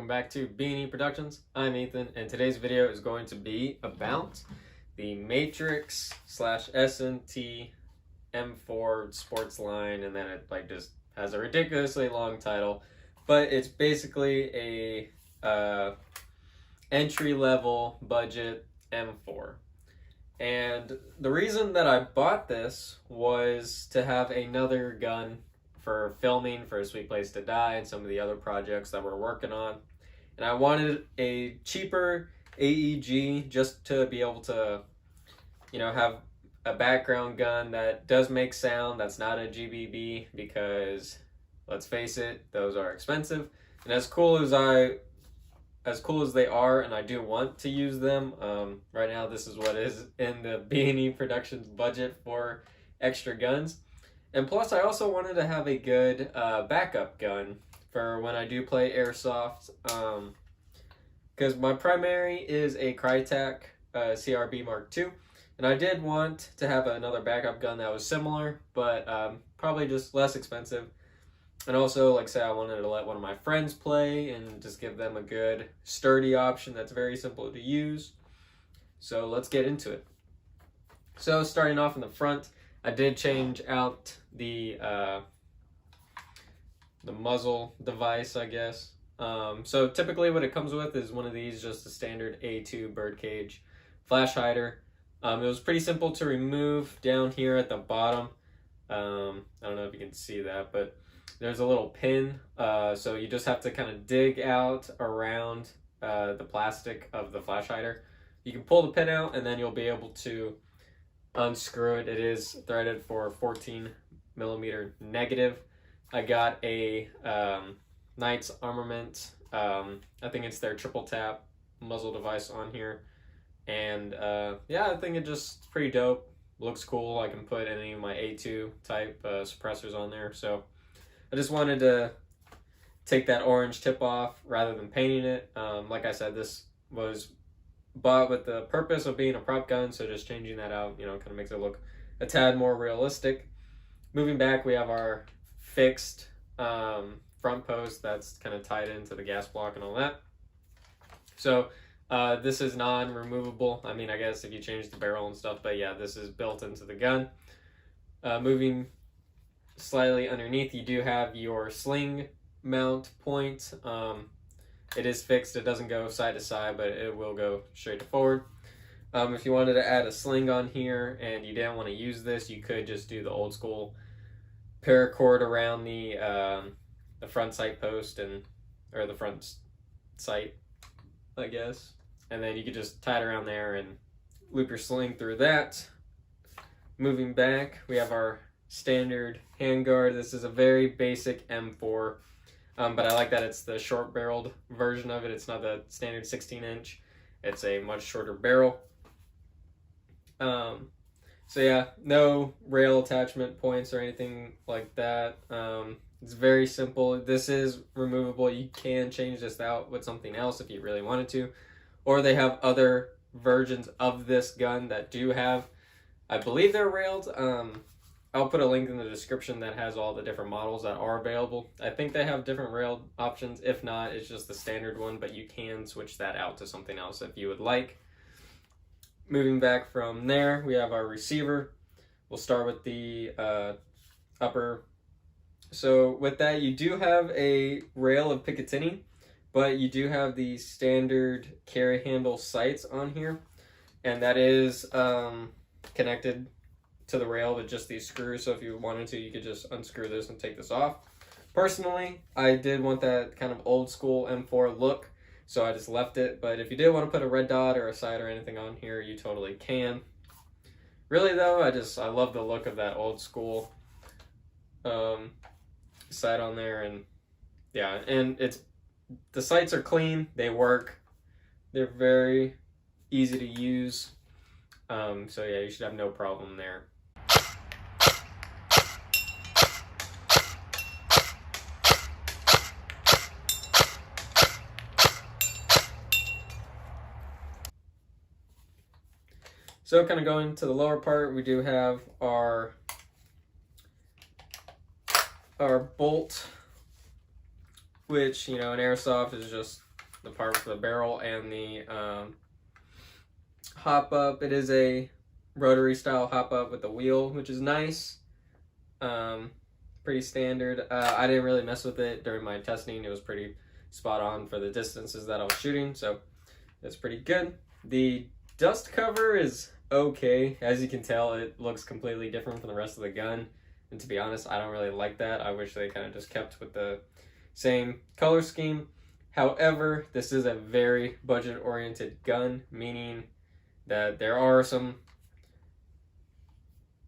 welcome back to B&E Productions. I'm Ethan, and today's video is going to be about the Matrix / S&T M4 sports line, and then it just has a ridiculously long title, but it's basically a entry-level budget M4. And the reason that I bought this was to have another gun for filming for A Sweet Place to Die and some of the other projects that we're working on. And I wanted a cheaper AEG just to be able to, have a background gun that does make sound, that's not a GBB, because let's face it, those are expensive. And as cool as they are, and I do want to use them, right now this is what is in the B&E Productions budget for extra guns. And plus, I also wanted to have a good backup gun for when I do play Airsoft, because my primary is a Crytek CRB Mark II, and I did want to have another backup gun that was similar, but probably just less expensive. And also, like I said, I wanted to let one of my friends play and just give them a good, sturdy option that's very simple to use. So let's get into it. So starting off in the front, I did change out the muzzle device, I guess. So typically what it comes with is one of these, just a standard A2 birdcage flash hider. It was pretty simple to remove down here at the bottom. I don't know if you can see that, but there's a little pin. So you just have to kind of dig out around the plastic of the flash hider. You can pull the pin out and then you'll be able to unscrew it. It is threaded for 14mm negative. I got a Knights Armament, I think it's their triple tap muzzle device on here, and yeah, I think it just pretty dope, looks cool. I can put any of my A2 type suppressors on there, so I just wanted to take that orange tip off rather than painting it. Like I said, this was bought with the purpose of being a prop gun, so just changing that out, kind of makes it look a tad more realistic. Moving back, we have our fixed front post that's kind of tied into the gas block and all that. So this is non-removable. I mean, I guess if you change the barrel and stuff, but yeah, this is built into the gun. Moving slightly underneath, you do have your sling mount point. It is fixed, it doesn't go side to side, but it will go straight to forward. If you wanted to add a sling on here and you didn't want to use this, you could just do the old school paracord around the front sight post, or the front sight, I guess. And then you could just tie it around there and loop your sling through that. Moving back, we have our standard handguard. This is a very basic M4. But I like that it's the short-barreled version of it. It's not the standard 16-inch. It's a much shorter barrel. So yeah, no rail attachment points or anything like that. It's very simple. This is removable. You can change this out with something else if you really wanted to. Or they have other versions of this gun that do have, I believe they're railed. I'll put a link in the description that has all the different models that are available. I think they have different rail options. If not, it's just the standard one, but you can switch that out to something else if you would like. Moving back from there, we have our receiver. We'll start with the upper. So with that, you do have a rail of Picatinny, but you do have the standard carry handle sights on here, and that is connected to the rail with just these screws. So if you wanted to, you could just unscrew this and take this off. Personally, I did want that kind of old school M4 look, so I just left it. But if you did want to put a red dot or a sight or anything on here, you totally can. Really though, I love the look of that old school sight on there, and yeah, and the sights are clean, they work, they're very easy to use. So yeah, you should have no problem there. So kind of going to the lower part, we do have our bolt, which, in Airsoft is just the part for the barrel and the hop up. It is a rotary style hop up with the wheel, which is nice. Pretty standard. I didn't really mess with it during my testing. It was pretty spot on for the distances that I was shooting, so that's pretty good. The dust cover is okay. As you can tell, it looks completely different from the rest of the gun, and to be honest, I don't really like that. I wish they kind of just kept with the same color scheme. However, this is a very budget-oriented gun, meaning that there are some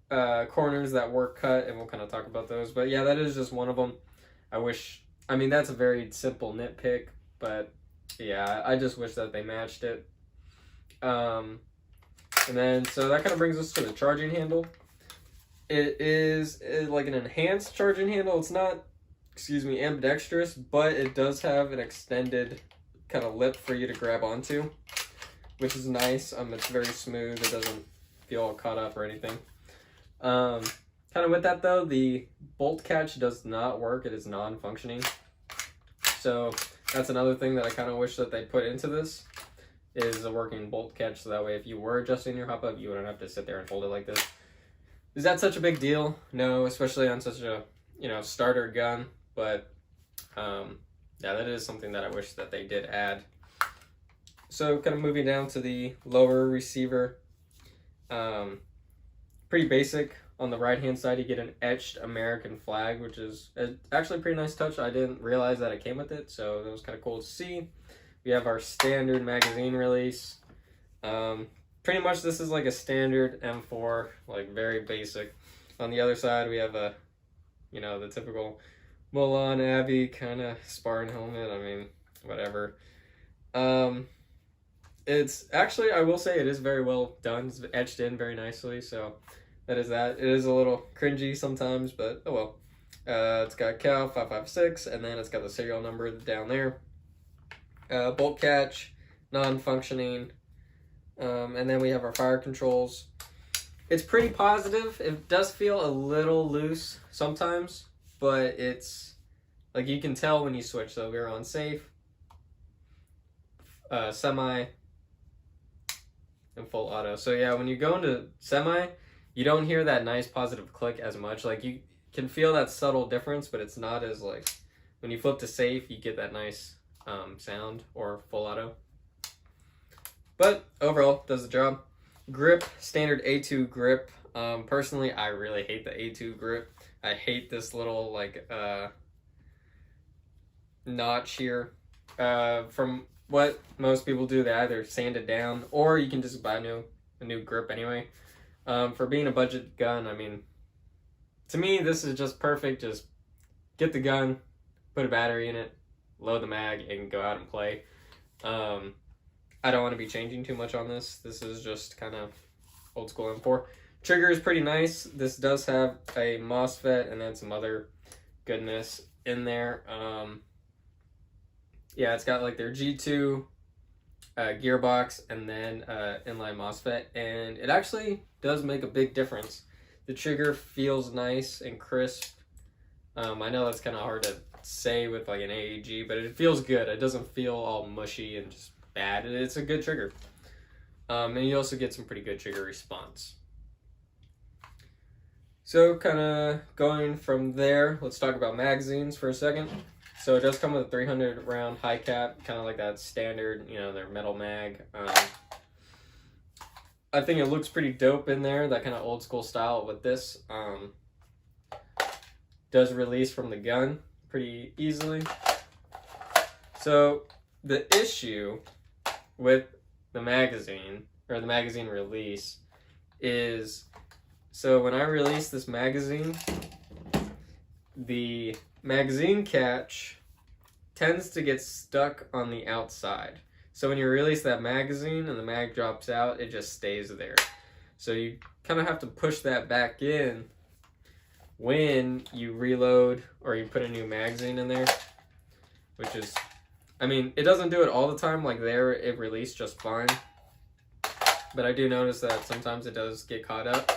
corners that were cut, and we'll kind of talk about those. But yeah, that is just one of them. I mean, that's a very simple nitpick, but yeah, I just wish that they matched it. And then, so that kind of brings us to the charging handle. It is like an enhanced charging handle. It's not, ambidextrous, but it does have an extended kind of lip for you to grab onto, which is nice. It's very smooth. It doesn't feel all caught up or anything. Kind of with that though, the bolt catch does not work. It is non-functioning. So that's another thing that I kind of wish that they put into this, is a working bolt catch, so that way if you were adjusting your hop up, you wouldn't have to sit there and hold it like this. Is that such a big deal? No, especially on such a, starter gun, but yeah, that is something that I wish that they did add. So kind of moving down to the lower receiver, pretty basic. On the right hand side, you get an etched American flag, which is actually a pretty nice touch. I didn't realize that it came with it, so that was kind of cool to see. We have our standard magazine release. Pretty much this is like a standard M4, like very basic. On the other side, we have the typical Milan Abbey kind of sparring helmet. I mean, whatever. It's actually, I will say, it is very well done. It's etched in very nicely, so that is that. It is a little cringy sometimes, but oh well. It's got Cal 556, and then it's got the serial number down there. Bolt catch, non-functioning, and then we have our fire controls. It's pretty positive. It does feel a little loose sometimes, but it's like you can tell when you switch. So we're on safe, semi, and full auto. So yeah, when you go into semi, you don't hear that nice positive click as much. Like you can feel that subtle difference, but it's not as like when you flip to safe, you get that nice sound, or full auto. But overall, does the job. Grip, standard A2 grip. Personally, I really hate the A2 grip. I hate this little like notch here. From what most people do, they either sand it down, or you can just buy a new grip anyway. For being a budget gun, I mean, to me, this is just perfect. Just get the gun, put a battery in it, load the mag, and go out and play. I don't want to be changing too much on this. This is just kind of old school M4. Trigger is pretty nice. This does have a Mosfet and then some other goodness in there. Yeah, it's got like their G2 gearbox and then inline Mosfet, and it actually does make a big difference. The trigger feels nice and crisp. I know that's kind of hard to say with like an AEG, but it feels good. It doesn't feel all mushy and just bad. It's a good trigger. And you also get some pretty good trigger response. So kind of going from there, let's talk about magazines for a second. So it does come with a 300 round high cap, kind of like that standard, their metal mag. I think it looks pretty dope in there, that kind of old school style with this. Does release from the gun pretty easily. So the issue with the magazine, or the magazine release, is, so when I release this magazine, the magazine catch tends to get stuck on the outside. So when you release that magazine and the mag drops out, it just stays there. So you kind of have to push that back in when you reload or you put a new magazine in there, which is, I mean, it doesn't do it all the time. Like there, it released just fine. But I do notice that sometimes it does get caught up.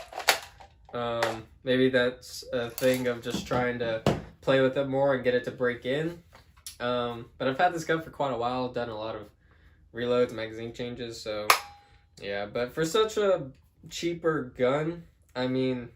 Maybe that's a thing of just trying to play with it more and get it to break in. But I've had this gun for quite a while, done a lot of reloads, magazine changes, so yeah. But for such a cheaper gun, I mean,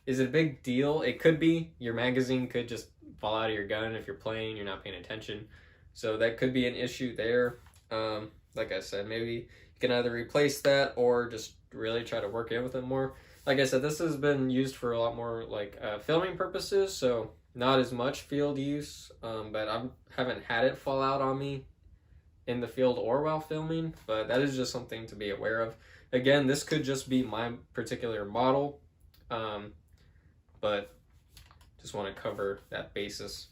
is it a big deal? It could be. Your magazine could just fall out of your gun if you're playing, you're not paying attention. So that could be an issue there. Like I said, maybe you can either replace that or just really try to work in with it more. Like I said, this has been used for a lot more like filming purposes, so not as much field use, but I haven't had it fall out on me in the field or while filming, but that is just something to be aware of. Again, this could just be my particular model, but just want to cover that basis.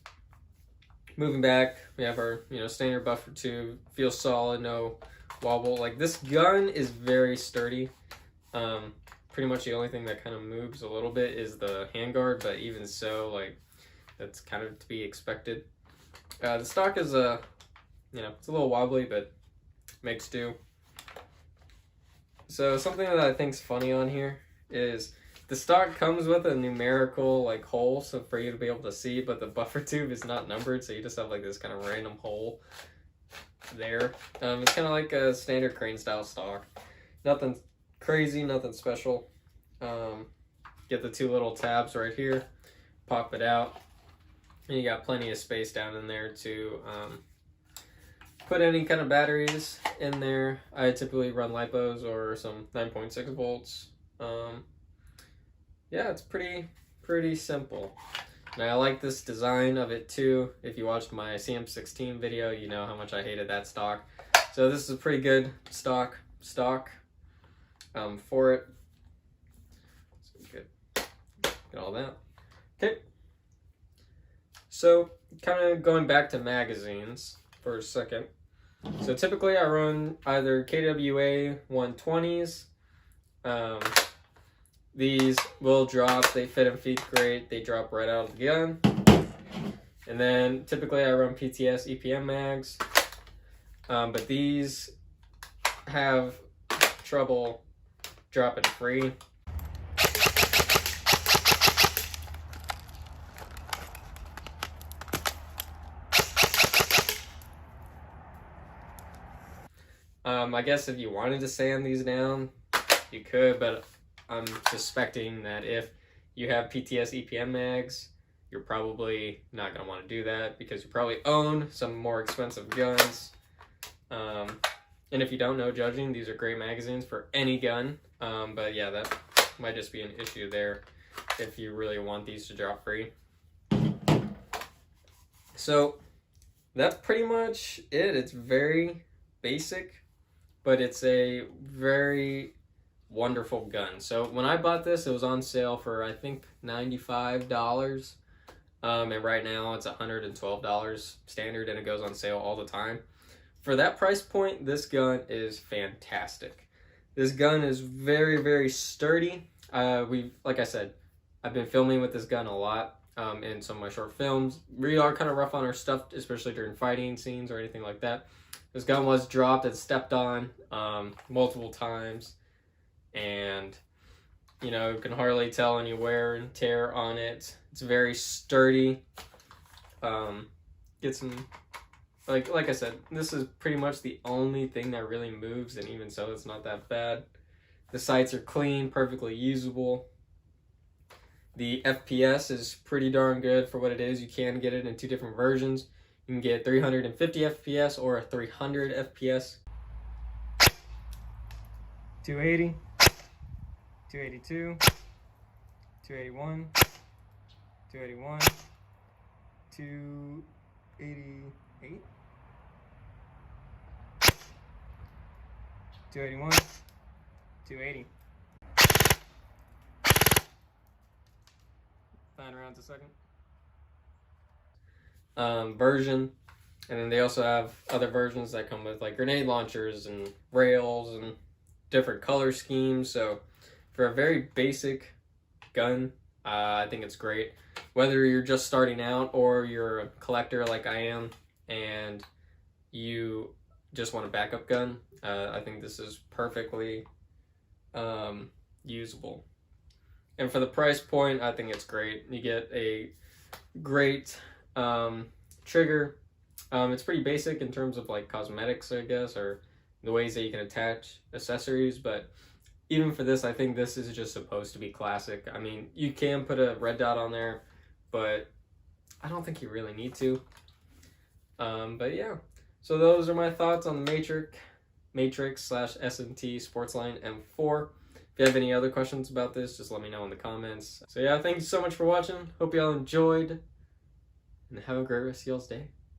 Moving back, we have our standard buffer tube, feels solid, no wobble. Like, this gun is very sturdy. Pretty much the only thing that kind of moves a little bit is the handguard, but even so, like, that's kind of to be expected. The stock is it's a little wobbly, but makes do. So something that I think's funny on here is the stock comes with a numerical like hole, so for you to be able to see, but the buffer tube is not numbered, so you just have like this kind of random hole there. It's kind of like a standard crane style stock. Nothing crazy, nothing special. Get the two little tabs right here, pop it out, and you got plenty of space down in there to put any kind of batteries in there. I typically run lipos or some 9.6 volts. Yeah, it's pretty simple. And I like this design of it too. If you watched my CM16 video, you know how much I hated that stock. So this is a pretty good stock for it. So get all that. Okay. So kind of going back to magazines for a second. So typically I run either KWA 120s. These will drop, they fit and feed great, they drop right out of the gun. And then typically I run PTS EPM mags, but these have trouble dropping free. I guess if you wanted to sand these down, you could, but I'm suspecting that if you have PTS EPM mags, you're probably not going to want to do that because you probably own some more expensive guns. And if you don't know, judging, these are great magazines for any gun. But yeah, that might just be an issue there if you really want these to drop free. So that's pretty much it. It's very basic, but it's a very wonderful gun. So when I bought this, it was on sale for I think $95, and right now it's $112 standard, and it goes on sale all the time. For that price point, this gun is fantastic. This gun is very sturdy. Like I said, I've been filming with this gun a lot in some of my short films. We are kind of rough on our stuff, especially during fighting scenes or anything like that. This gun was dropped and stepped on multiple times, and you can hardly tell any wear and tear on it. It's very sturdy. Get some, like I said, this is pretty much the only thing that really moves, and even so, it's not that bad. The sights are clean, perfectly usable. The FPS is pretty darn good for what it is. You can get it in two different versions. You can get 350 FPS or a 300 FPS. 280, 282, 281, 281, 288, 281, 280. 9 rounds a second. Version, and then they also have other versions that come with like grenade launchers and rails and different color schemes. So for a very basic gun, I think it's great. Whether you're just starting out or you're a collector like I am and you just want a backup gun, I think this is perfectly usable. And for the price point, I think it's great. You get a great trigger, It's pretty basic in terms of like cosmetics, I guess, or the ways that you can attach accessories, but even for this, I think this is just supposed to be classic. I mean, you can put a red dot on there, but I don't think you really need to. But yeah, so those are my thoughts on the Matrix / S&T Sportsline M4. If you have any other questions about this, just let me know in the comments. So yeah, thank you so much for watching. Hope you all enjoyed, and have a great rest of y'all's day.